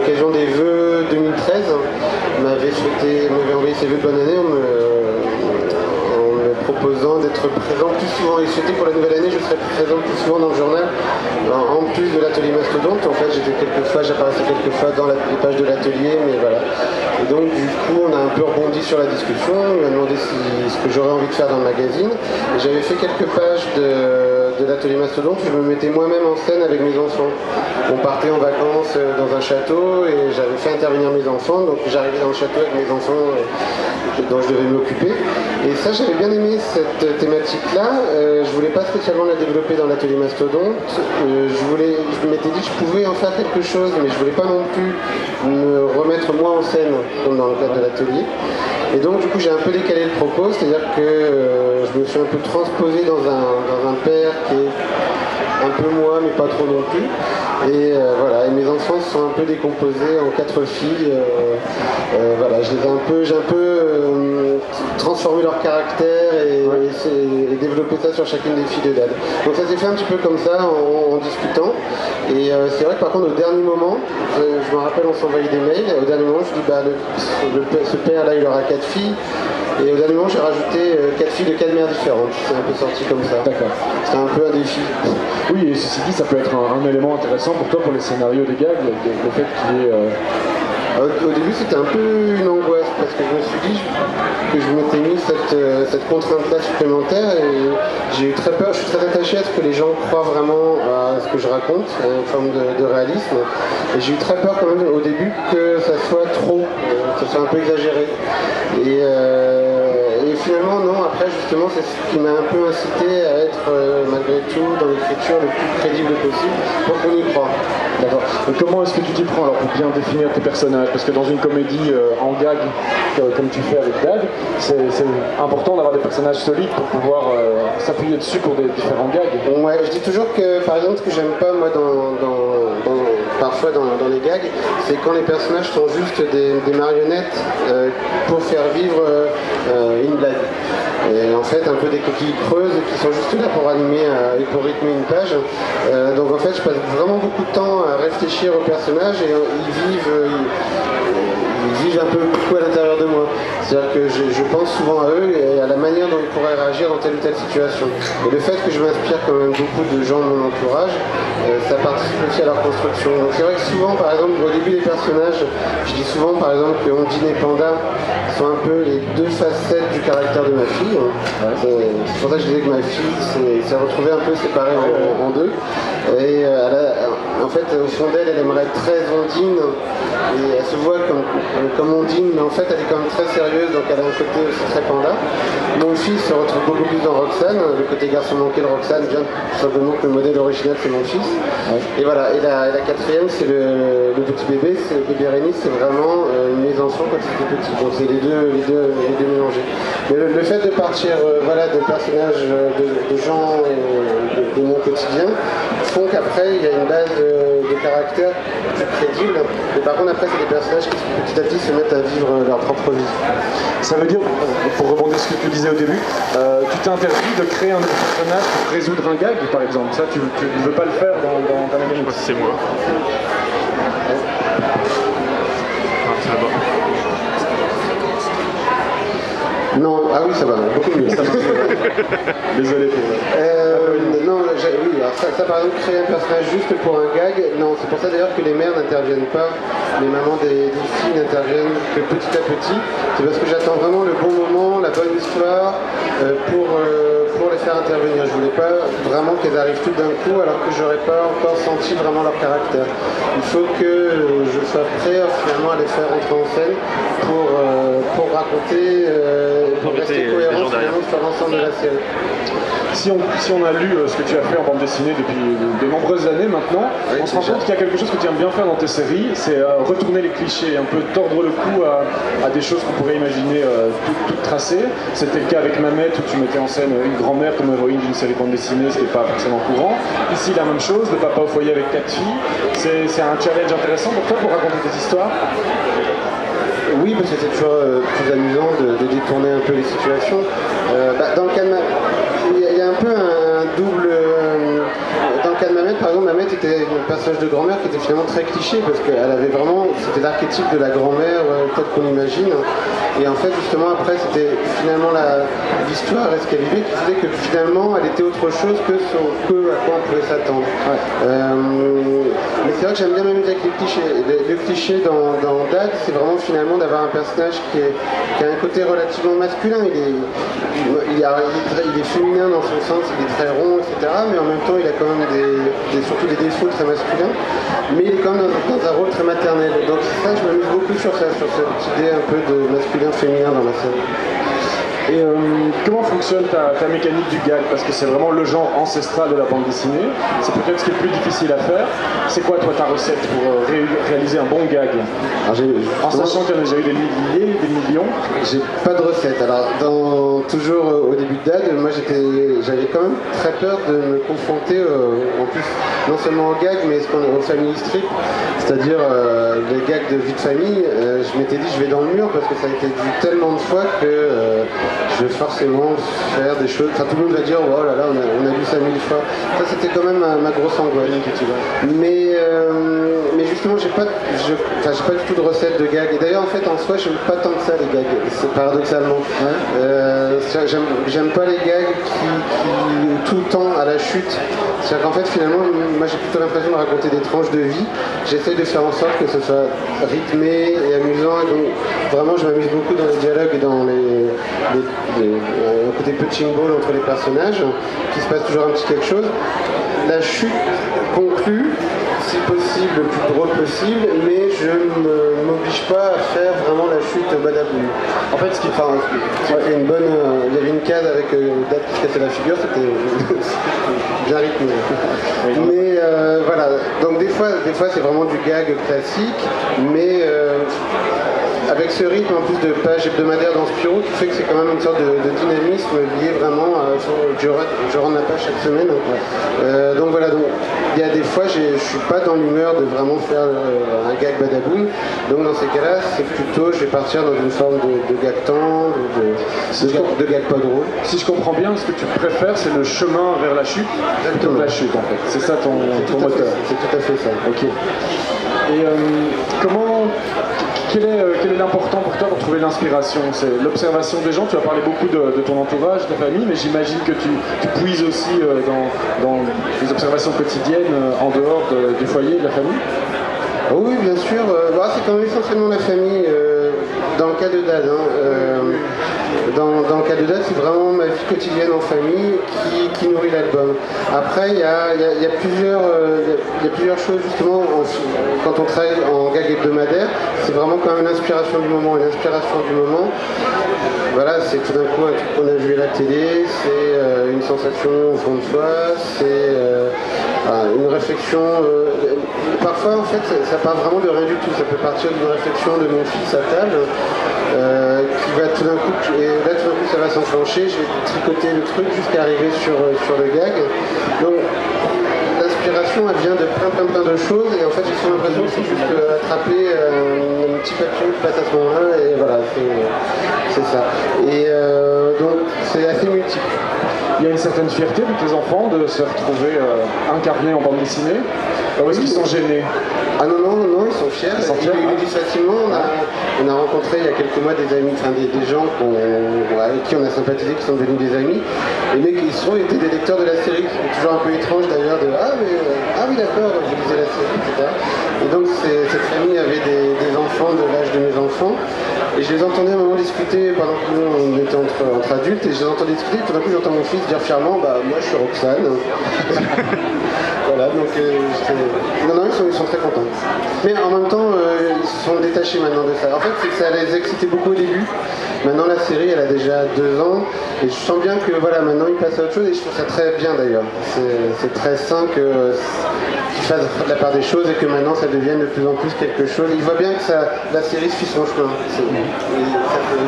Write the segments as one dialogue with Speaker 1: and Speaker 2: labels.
Speaker 1: l'occasion des vœux 2013, m'avait envoyé ses vœux de bonne année en me proposant d'être présent plus souvent. Il souhaitait pour la nouvelle année, je serais présent plus souvent dans le journal, en plus de l'atelier Mastodonte. En fait, j'apparaissais quelquefois dans les pages de l'atelier, mais voilà. Et donc, du coup, on a un peu rebondi sur la discussion. Il m'a demandé ce que j'aurais envie de faire dans le magazine. Et j'avais fait quelques pages de l'atelier Mastodonte où je me mettais moi-même en scène avec mes enfants. On partait en vacances dans un château et j'avais fait intervenir mes enfants. Donc, j'arrivais dans le château avec mes enfants dont je devais m'occuper. Et ça, j'avais bien aimé cette thématique-là. Je voulais pas spécialement la développer dans l'atelier Mastodonte. Je m'étais dit que je pouvais en faire quelque chose, mais je voulais pas non plus me remettre moi en scène, comme dans le cadre de l'atelier. Et donc, du coup, j'ai un peu décalé le propos, c'est-à-dire que je me suis un peu transposé dans un père qui est un peu moi, mais pas trop non plus. Et voilà, et mes enfants se sont un peu décomposés en 4 filles. Voilà, j'ai un peu transformé leur caractère et développé ça sur chacune des filles de Dad. Donc ça s'est fait un petit peu comme ça, en discutant. Et c'est vrai que par contre, au dernier moment, je me rappelle, on s'envoyait des mails. Au dernier moment, je dis, ce père-là, il aura 4 filles. Et au dernier moment, j'ai rajouté 4 filles de 4 mères différentes. C'est un peu sorti comme ça.
Speaker 2: D'accord.
Speaker 1: C'était un peu un défi.
Speaker 2: Oui, et ceci dit, ça peut être un élément intéressant pour toi, pour les scénarios des gags, le fait qu'il y ait...
Speaker 1: Au début, c'était un peu une angoisse, parce que je me suis dit que je m'étais mis cette contrainte-là supplémentaire, et j'ai eu très peur. Je suis très attaché à ce que les gens croient vraiment à ce que je raconte, à une forme de réalisme. Et j'ai eu très peur quand même au début que ça soit trop, que ça soit un peu exagéré. Et finalement, non, après justement, c'est ce qui m'a un peu incité à être, malgré tout, dans l'écriture le plus crédible possible, pour qu'on y croit.
Speaker 2: D'accord. Et comment est-ce que tu t'y prends alors pour bien définir tes personnages? Parce que dans une comédie en gag, comme tu fais avec Dad, c'est important d'avoir des personnages solides pour pouvoir s'appuyer dessus pour des différents gags.
Speaker 1: Ouais, je dis toujours que, par exemple, ce que j'aime pas, moi, parfois dans les gags, c'est quand les personnages sont juste des marionnettes pour faire vivre une blague. Et en fait, un peu des coquilles creuses qui sont juste là pour animer et pour rythmer une page. Donc en fait, je passe vraiment beaucoup de temps à réfléchir aux personnages et ils vivent un peu beaucoup à l'intérieur de moi. C'est-à-dire que je pense souvent à eux et à la manière dont ils pourraient réagir dans telle ou telle situation. Et le fait que je m'inspire quand même beaucoup de gens de mon entourage, ça participe aussi à leur construction. Donc c'est vrai que souvent, par exemple, au début des personnages, je dis souvent par exemple que Ondine et Panda sont un peu les deux facettes du caractère de ma fille. C'est pour ça que je disais que ma fille s'est retrouvée un peu séparée en deux. Et en fait, au fond d'elle, elle aimerait être très Ondine. Et elle se voit comme Ondine, mais en fait, elle est quand même très sérieuse, donc elle a un côté aussi très Panda. Mon fils se retrouve beaucoup plus dans Roxane. Le côté garçon manqué de Roxane vient tout simplement que le modèle original, c'est mon fils. Ouais. Et voilà, et la quatrième, c'est le petit bébé, c'est le bébé Rémi, c'est vraiment mes enfants quand ils étaient petits. Donc c'est les deux mélangés. Mais le fait de partir de personnages, de gens de mon quotidien, font qu'après, il y a une base de caractère plus crédible. Et par contre, après, c'est des personnages qui petit à petit se mettent à vivre leur propre vie.
Speaker 2: Ça veut dire, pour rebondir sur ce que tu disais au début, tu t'es interdit de créer un nouveau personnage pour résoudre un gag, par exemple. Ça, tu ne veux pas le faire dans ta
Speaker 3: Je sais pas si c'est moi. C'est là-bas.
Speaker 1: Non, ah oui, ça va, beaucoup mieux.
Speaker 2: Désolé pour
Speaker 1: non, oui, alors ça, par exemple, créer un personnage juste pour un gag, non, c'est pour ça d'ailleurs que les mères n'interviennent pas, les mamans des filles n'interviennent que petit à petit. C'est parce que j'attends vraiment le bon moment, la bonne histoire pour les faire intervenir. Je voulais pas vraiment qu'elles arrivent toutes d'un coup alors que j'aurais pas encore senti vraiment leur caractère. Il faut que je sois prêt finalement à les faire entrer en scène pour raconter, pour rester cohérent finalement sur l'ensemble de la série.
Speaker 2: Si on a lu ce que tu as fait en bande dessinée depuis de nombreuses années maintenant, oui, on se rend compte qu'il y a quelque chose que tu aimes bien faire dans tes séries, c'est retourner les clichés, un peu tordre le cou à des choses qu'on pourrait imaginer toutes tracées. C'était le cas avec Mamette où tu mettais en scène une grand-mère comme héroïne d'une série de bande dessinée, ce qui n'est pas forcément courant. Ici, la même chose, de papa au foyer avec 4 filles. C'est un challenge intéressant pour toi pour raconter tes histoires.
Speaker 1: Oui, parce que c'est toujours plus amusant de détourner un peu les situations. Dans le cas de il y a un peu un double... dans le cas de Mamet, par exemple, Mamet était un personnage de grand-mère qui était finalement très cliché parce qu'elle avait vraiment, c'était l'archétype de la grand-mère telle qu'on imagine. Et en fait, justement, après, c'était finalement l'histoire et ce qu'elle vivait qui faisait que finalement, elle était autre chose que ce à quoi on pouvait s'attendre. Ouais. Mais c'est vrai que j'aime bien m'amuser avec les clichés. Le cliché dans Dad, c'est vraiment finalement d'avoir un personnage qui a un côté relativement masculin. Il est féminin dans son sens, il est très rond, etc. Mais en même temps, il a quand même surtout des défauts très masculins. Mais il est quand même dans un rôle très maternel. Donc ça, je m'amuse beaucoup sur ça, sur cette idée un peu de masculin-féminin dans la série.
Speaker 2: Et comment fonctionne ta mécanique du gag? Parce que c'est vraiment le genre ancestral de la bande dessinée. C'est peut-être ce qui est le plus difficile à faire. C'est quoi, toi, ta recette pour réaliser un bon gag? En sachant qu'il y en a déjà eu des milliers, des millions.
Speaker 1: J'ai pas de recette. Alors, toujours au début de Dad, moi j'avais quand même très peur de me confronter, en plus, non seulement au gag, mais au family strip, c'est-à-dire les gags de vie de famille. Je m'étais dit, je vais dans le mur parce que ça a été dit tellement de fois que je vais forcément faire des choses. Enfin, tout le monde va dire, oh là là, on a vu ça 1000 fois. Ça, c'était quand même ma grosse angoisse. Mais justement, j'ai pas du tout de recette de gag. Et d'ailleurs, en fait, en soi, j'aime pas tant que ça les gags. C'est paradoxalement. Ouais. J'aime pas les gags qui tout le temps à la chute. C'est-à-dire qu'en fait, finalement, moi, j'ai plutôt l'impression de raconter des tranches de vie. J'essaye de faire en sorte que ce soit rythmé et amusant. Et donc, vraiment, je m'amuse beaucoup dans les dialogues et dans un côté punching ball entre les personnages, qu'il se passe toujours un petit quelque chose. La chute conclut, si possible, le plus drôle possible, mais je ne m'oblige pas à faire vraiment la chute badaboum. En fait, c'était une bonne. Il y avait une case avec Dad qui se cassait la figure, c'était bien rythmé. Mais voilà, donc des fois c'est vraiment du gag classique, mais avec ce rythme en plus de pages hebdomadaires dans Spirou qui fait que c'est quand même une sorte de dynamisme lié vraiment à je rends la page chaque semaine. Donc voilà, il y a des fois je suis pas dans l'humeur de vraiment faire un gag badaboum, donc dans ces cas-là c'est plutôt je vais partir dans une forme de gag tendre, de gag pas drôle.
Speaker 2: Si je comprends bien, ce que tu préfères c'est le chemin vers la chute.
Speaker 1: Exactement.
Speaker 2: La chute en fait, c'est ça ton moteur.
Speaker 1: C'est tout à fait ça.
Speaker 2: Ok. Et quel est l'important pour toi pour trouver l'inspiration? C'est l'observation des gens. Tu as parlé beaucoup de ton entourage, de ta famille, mais j'imagine que tu puises aussi dans les observations quotidiennes en dehors du foyer, de la famille.
Speaker 1: Oui, bien sûr. C'est quand même essentiellement la famille. Dans le cas de Dad, dans le cas de Dad, c'est vraiment ma vie quotidienne en famille qui nourrit l'album. Après, il y a plusieurs choses justement quand on travaille en gag hebdomadaire. C'est vraiment quand même l'inspiration du moment. Et l'inspiration du moment, voilà, c'est tout d'un coup un truc qu'on a vu à la télé, c'est une sensation au fond de soi, c'est une réflexion. Parfois, en fait, ça part vraiment de rien du tout. Ça peut partir d'une réflexion de mon fils à table, qui va tout d'un coup, et là tout d'un coup ça va s'enclencher. Je vais tricoter le truc jusqu'à arriver sur le gag. Donc, l'inspiration, elle vient de plein de choses, et en fait, j'ai l'impression que c'est juste attraper un petit papier qui passe à ce moment-là, et voilà, c'est ça. Et donc, c'est assez multiple.
Speaker 2: Il y a une certaine fierté de tes enfants de se retrouver incarnés en bande dessinée. Ou est-ce qu'ils sont gênés?
Speaker 1: Ah non, ils sont fiers. Ils le disent facilement. On a rencontré il y a quelques mois des amis, des gens avec qui on a sympathisé, qui sont devenus des amis. Et les mecs, ils étaient des lecteurs de la série. C'est toujours un peu étrange d'ailleurs de oui d'accord, vous lisez la série, etc. Et donc cette famille avait des enfants de l'âge de mes enfants. Et je les entendais à un moment discuter pendant que nous on était entre adultes, et je les entendais discuter, et tout d'un coup j'entends mon fils dire fièrement moi je suis Roxane. Voilà, donc ils sont très contents. Mais en même temps, ils se sont détachés maintenant de ça. En fait, c'est que ça les excitait beaucoup au début. Maintenant, la série, elle a déjà 2 ans. Et je sens bien que maintenant, ils passent à autre chose. Et je trouve ça très bien d'ailleurs. C'est très sain qu'ils fassent la part des choses et que maintenant, ça devienne de plus en plus quelque chose. Ils voient bien que la série suit son chemin. Ça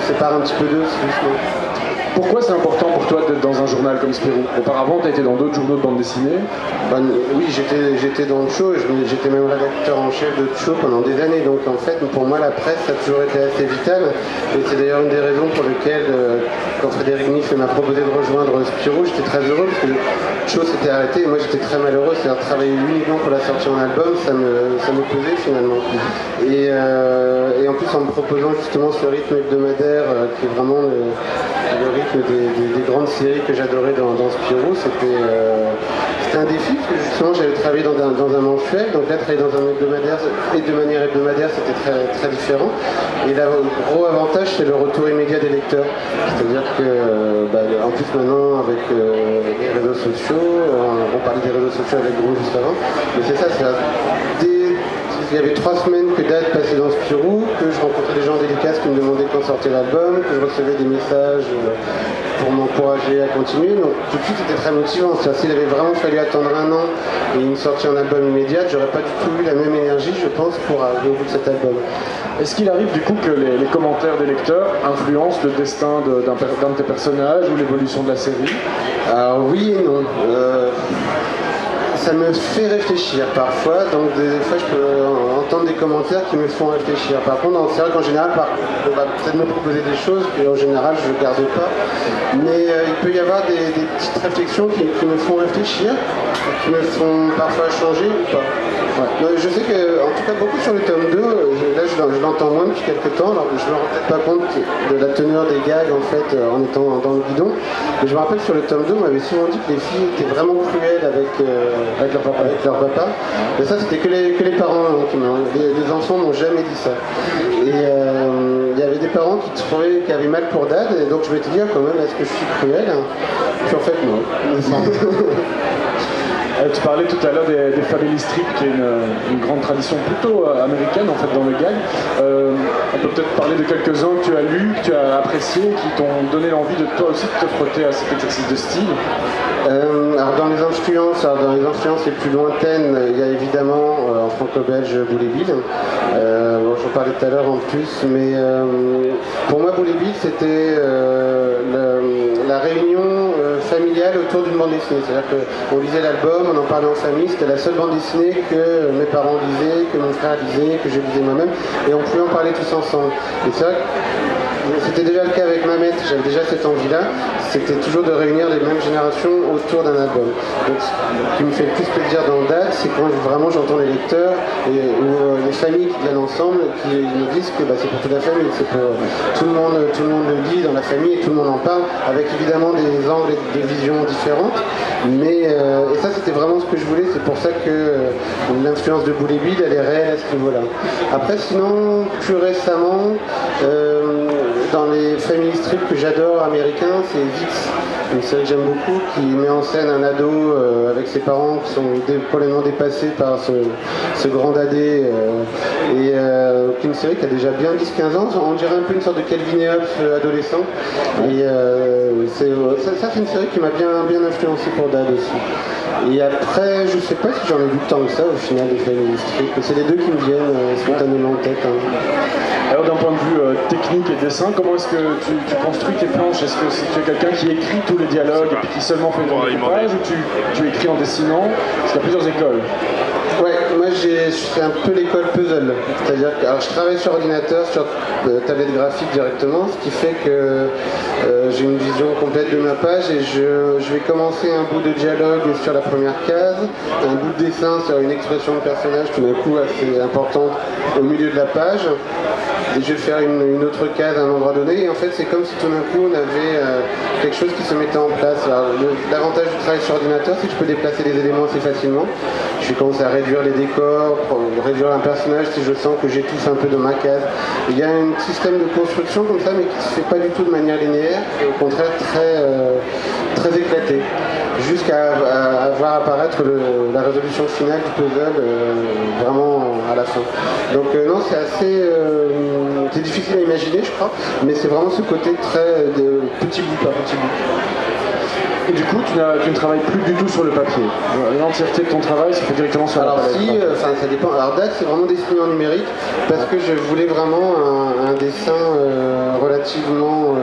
Speaker 1: se sépare un petit peu d'eux, doucement.
Speaker 2: Pourquoi c'est important pour toi d'être dans un journal comme Spirou? Auparavant, tu as été dans d'autres journaux de bande dessinée.
Speaker 1: Oui, j'étais dans le show, j'étais même rédacteur en chef de show pendant des années, donc en fait pour moi la presse ça a toujours été assez vital, et c'est d'ailleurs une des raisons pour lesquelles quand Frédéric Niff m'a proposé de rejoindre Spirou, j'étais très heureux parce que le show s'était arrêté et moi j'étais très malheureux, c'est-à-dire travailler uniquement pour la sortie en album, ça me pesait finalement. Et en plus en me proposant justement ce rythme hebdomadaire qui est vraiment le rythme des grandes séries que j'adorais dans Spirou, c'était un défi parce que justement j'avais travaillé dans un mensuel, donc là travailler dans un hebdomadaire et de manière hebdomadaire c'était très, très différent. Et là, le gros avantage c'est le retour immédiat des lecteurs, c'est-à-dire que en plus maintenant avec les réseaux sociaux, on parlait des réseaux sociaux avec Gros juste avant, mais c'est ça, il y avait 3 semaines que Dad passait dans Spirou, que je rencontrais des gens délicats qui me demandaient quand sortait l'album, que je recevais des messages pour m'encourager à continuer. Donc tout de suite c'était très motivant. S'il avait vraiment fallu attendre 1 an et une sortie en album immédiate, j'aurais pas du tout eu la même énergie, je pense, pour arriver au bout de cet album.
Speaker 2: Est-ce qu'il arrive du coup que les commentaires des lecteurs influencent le destin d'un de tes personnages ou l'évolution de la série?
Speaker 1: Alors oui et non. Ça me fait réfléchir parfois, donc des fois je peux entendre des commentaires qui me font réfléchir. Par contre, c'est vrai qu'en général, on va peut-être me proposer des choses que en général je ne garde pas, mais il peut y avoir des petites réflexions qui me font réfléchir, qui me font parfois changer ou pas. Ouais. Non, je sais que, en tout cas, beaucoup sur le tome 2, là je l'entends moins depuis quelques temps, alors je me rends peut-être pas compte de la teneur des gags en fait en étant dans le bidon, mais je me rappelle sur le tome 2, on m'avait souvent dit que les filles étaient vraiment cruelles avec leur papa. Mais ça c'était que les parents, les enfants n'ont jamais dit ça. Et il y avait des parents qui trouvaient qu'ils avaient mal pour Dad, et donc je m'étais dit quand même, est-ce que je suis cruel? Puis en fait non.
Speaker 2: Tu parlais tout à l'heure des family strips, qui est une grande tradition plutôt américaine en fait dans le gag. On peut peut-être parler de quelques-uns que tu as lus, que tu as appréciés, qui t'ont donné l'envie de toi aussi de te frotter à cet exercice de style.
Speaker 1: Alors dans les influences les plus lointaines, il y a évidemment en franco-belge Boule et Bill. J'en parlais tout à l'heure en plus, mais pour moi Boule et Bill c'était la réunion familiale autour d'une bande dessinée. C'est-à-dire qu'on lisait l'album, on en parlait en famille, c'était la seule bande dessinée que mes parents lisaient, que mon frère lisait, que je lisais moi-même, et on pouvait en parler tous ensemble. Et c'est vrai que c'était déjà le cas avec Mamet, j'avais déjà cette envie-là, c'était toujours de réunir les mêmes générations autour d'un album. Donc ce qui me fait le plus plaisir dans Dad, c'est quand vraiment j'entends les lecteurs ou les familles qui viennent ensemble, qui me disent que c'est pour toute la famille, c'est pour tout le monde le lit dans la famille et tout le monde en parle, avec évidemment des angles et des visions différentes. Mais et ça c'était vraiment ce que je voulais, c'est pour ça que l'influence de Boule et Bill elle est réelle à ce niveau-là. Après sinon, plus récemment, dans les family strips que j'adore américains, c'est Vix, une série que j'aime beaucoup, qui met en scène un ado avec ses parents qui sont complètement dépassés par ce grand dadé, et qui est une série qui a déjà bien 10-15 ans, on dirait un peu une sorte de Calvin et Hobbes adolescent, et ça c'est une série qui m'a bien influencé pour Dad aussi. Et après, je sais pas si j'en ai vu tant que ça au final des family strips, c'est les deux qui me viennent spontanément en tête.
Speaker 2: Alors d'un point de vue technique et dessin, comment est-ce que tu construis tes planches? Est-ce que tu es quelqu'un qui écrit tous les dialogues et puis qui seulement fait ton découpage, ou tu écris en dessinant? Parce qu'il y a plusieurs écoles.
Speaker 1: Ouais, moi je fais un peu l'école puzzle, c'est-à-dire que je travaille sur ordinateur, sur tablette graphique directement, ce qui fait que j'ai une vision complète de ma page et je vais commencer un bout de dialogue sur la première case, un bout de dessin sur une expression de personnage tout d'un coup assez importante au milieu de la page, et je vais faire une autre case à un endroit donné, et en fait c'est comme si tout d'un coup on avait quelque chose qui se mettait en place. L'avantage du travail sur ordinateur, c'est que je peux déplacer les éléments assez facilement. Je commence à réduire les décors, réduire un personnage si je sens que j'étouffe un peu dans ma case. Il y a un système de construction comme ça, mais qui ne se fait pas du tout de manière linéaire, et au contraire très éclaté, jusqu'à voir apparaître la résolution finale du puzzle vraiment à la fin. Donc non, c'est assez c'est difficile à imaginer, je crois, mais c'est vraiment ce côté très de petit bout par petit bout.
Speaker 2: Et du coup, tu ne travailles plus du tout sur le papier. L'entièreté de ton travail se fait directement sur la palette.
Speaker 1: Alors si, ça dépend. Alors date, c'est vraiment dessiné en numérique parce que je voulais vraiment un dessin relativement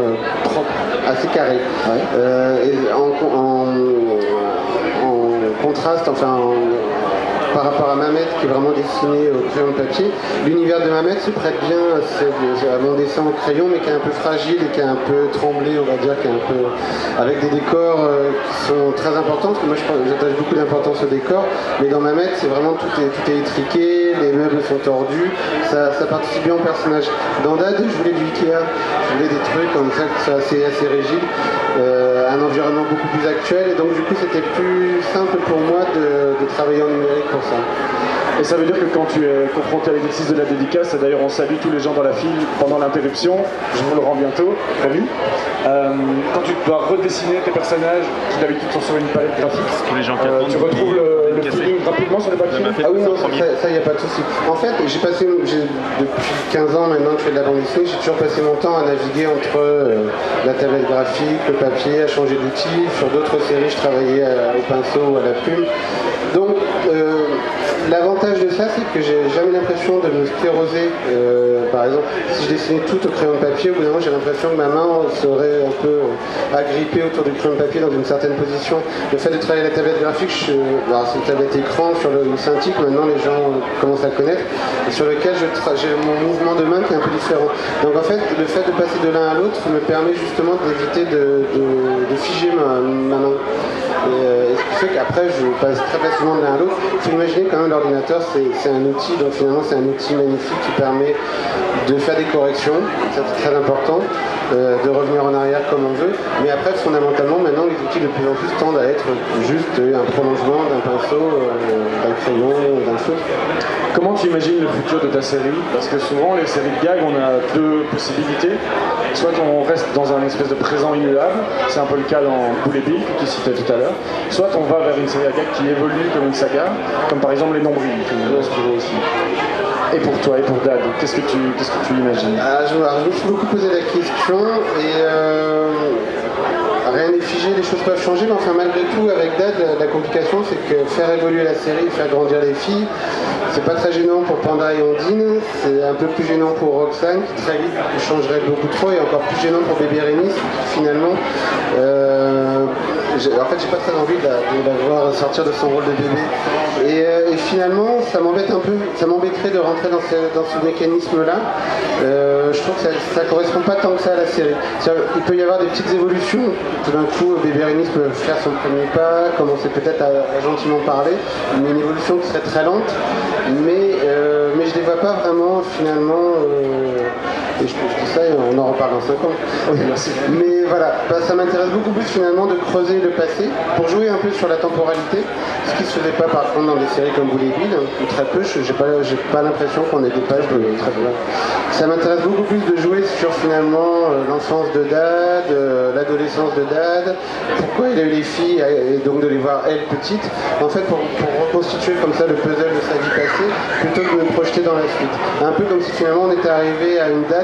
Speaker 1: propre, assez carré. Ouais. Et en contraste, par rapport à Mamet qui est vraiment dessiné au crayon de papier, l'univers de Mamet se prête bien à mon dessin au crayon, mais qui est un peu fragile et qui est un peu tremblé, on va dire, qui est un peu avec des décors qui sont très importants, parce que moi j'attache beaucoup d'importance aux décors, mais dans Mamet c'est vraiment tout est étriqué, les meubles sont tordus, ça participe bien au personnage. Dans Dad, je voulais du Ikea, je voulais des trucs comme ça qui soient assez rigides, un environnement beaucoup plus actuel, et donc du coup c'était plus simple pour moi de travailler en numérique pour ça.
Speaker 2: Et ça veut dire que quand tu es confronté à l'exercice de la dédicace, et d'ailleurs on salue tous les gens dans la file pendant l'interruption, je vous le rends bientôt, promis, quand tu dois redessiner tes personnages qui d'habitude sont sur une palette graphique,
Speaker 3: tous les gens qui attendent,
Speaker 2: tu retrouves le feeling rapidement sur les papiers.
Speaker 1: Ah oui, non, ça y a pas de souci. En fait, depuis 15 ans maintenant que je fais de la bande dessinée, j'ai toujours passé mon temps à naviguer entre la tablette graphique, le papier, à changer d'outil. Sur d'autres séries, je travaillais au pinceau ou à la plume. Donc, l'avantage de ça, c'est que j'ai jamais l'impression de me scléroser. Par exemple, si je dessinais tout au crayon de papier, au bout d'un moment, j'ai l'impression que ma main serait un peu agrippée autour du crayon de papier dans une certaine position. Le fait de travailler la tablette graphique, c'est une tablette écran sur le Cintiq, maintenant les gens commencent à connaître, et sur lequel j'ai mon mouvement de main qui est un peu différent. Donc en fait, le fait de passer de l'un à l'autre me permet justement d'éviter de figer ma main. Et ce qui fait qu'après je passe très facilement de l'un à l'autre. Il faut imaginer quand même l'ordinateur c'est un outil, donc finalement c'est un outil magnifique qui permet de faire des corrections, ça c'est très important, de revenir en arrière comme on veut, mais après fondamentalement maintenant les outils de plus en plus tendent à être juste un prolongement d'un pinceau, d'un crayon, d'un feu.
Speaker 2: Comment tu imagines le futur de ta série? Parce que souvent les séries de gags on a deux possibilités. Soit on reste dans un espèce de présent immuable, c'est un peu le cas dans Boule et Bill que tu citais tout à l'heure, soit on va vers une série à gags qui évolue comme une saga, comme par exemple Les Nombrils, qui nous inspiré aussi. Et pour toi et pour Dad, qu'est-ce que tu imagines?
Speaker 1: Je me suis beaucoup posé la question et rien n'est figé, les choses peuvent changer, mais enfin malgré tout avec Dad, la complication c'est que faire évoluer la série, faire grandir les filles, c'est pas très gênant pour Panda et Ondine, c'est un peu plus gênant pour Roxane qui très vite changerait beaucoup trop, et encore plus gênant pour Bébé Rémi finalement. En fait j'ai pas très envie de la voir sortir de son rôle de bébé. Et finalement ça m'embête un peu, ça m'embêterait de rentrer dans ce mécanisme-là. Je trouve que ça correspond pas tant que ça à la série. Il peut y avoir des petites évolutions. Tout d'un coup, Bébé Rémi peut faire son premier pas, commencer peut-être à gentiment parler, mais une évolution qui serait très lente. Mais je les vois pas vraiment finalement. Et je dis ça et on en reparle dans 5 ans.
Speaker 2: Merci.
Speaker 1: Mais voilà, ça m'intéresse beaucoup plus finalement de creuser le passé pour jouer un peu sur la temporalité, ce qui se faisait pas par contre dans des séries comme Boule et Bill, ou très peu, j'ai pas l'impression qu'on ait des pages de très bien. Ça m'intéresse beaucoup plus de jouer sur finalement l'enfance de Dad, l'adolescence de Dad, pourquoi il a eu les filles et donc de les voir elles petites, en fait pour reconstituer comme ça le puzzle de sa vie passée plutôt que de me projeter dans la suite. Un peu comme si finalement on était arrivé à une date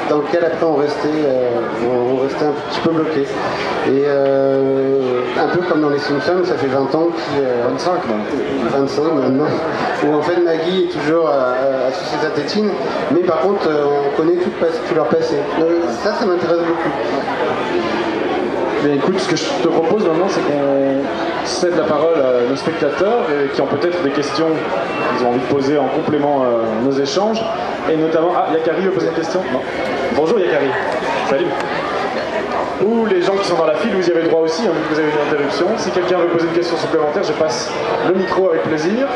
Speaker 1: dans laquelle après on restait un petit peu bloqué. Et un peu comme dans les Simpsons, ça fait 20 ans 25 maintenant, où en fait Maggie est toujours à sucer sa tétine, mais par contre on connaît tout leur passé. Ça m'intéresse beaucoup.
Speaker 2: Mais écoute, ce que je te propose maintenant, c'est qu'on cède la parole à nos spectateurs qui ont peut-être des questions qu'ils ont envie de poser en complément à nos échanges. Et notamment, Yakari veut poser une question? Non. Bonjour Yakari. Salut. Ou les gens qui sont dans la file, vous y avez le droit aussi, hein, vu que vous avez une interruption. Si quelqu'un veut poser une question supplémentaire, je passe le micro avec plaisir.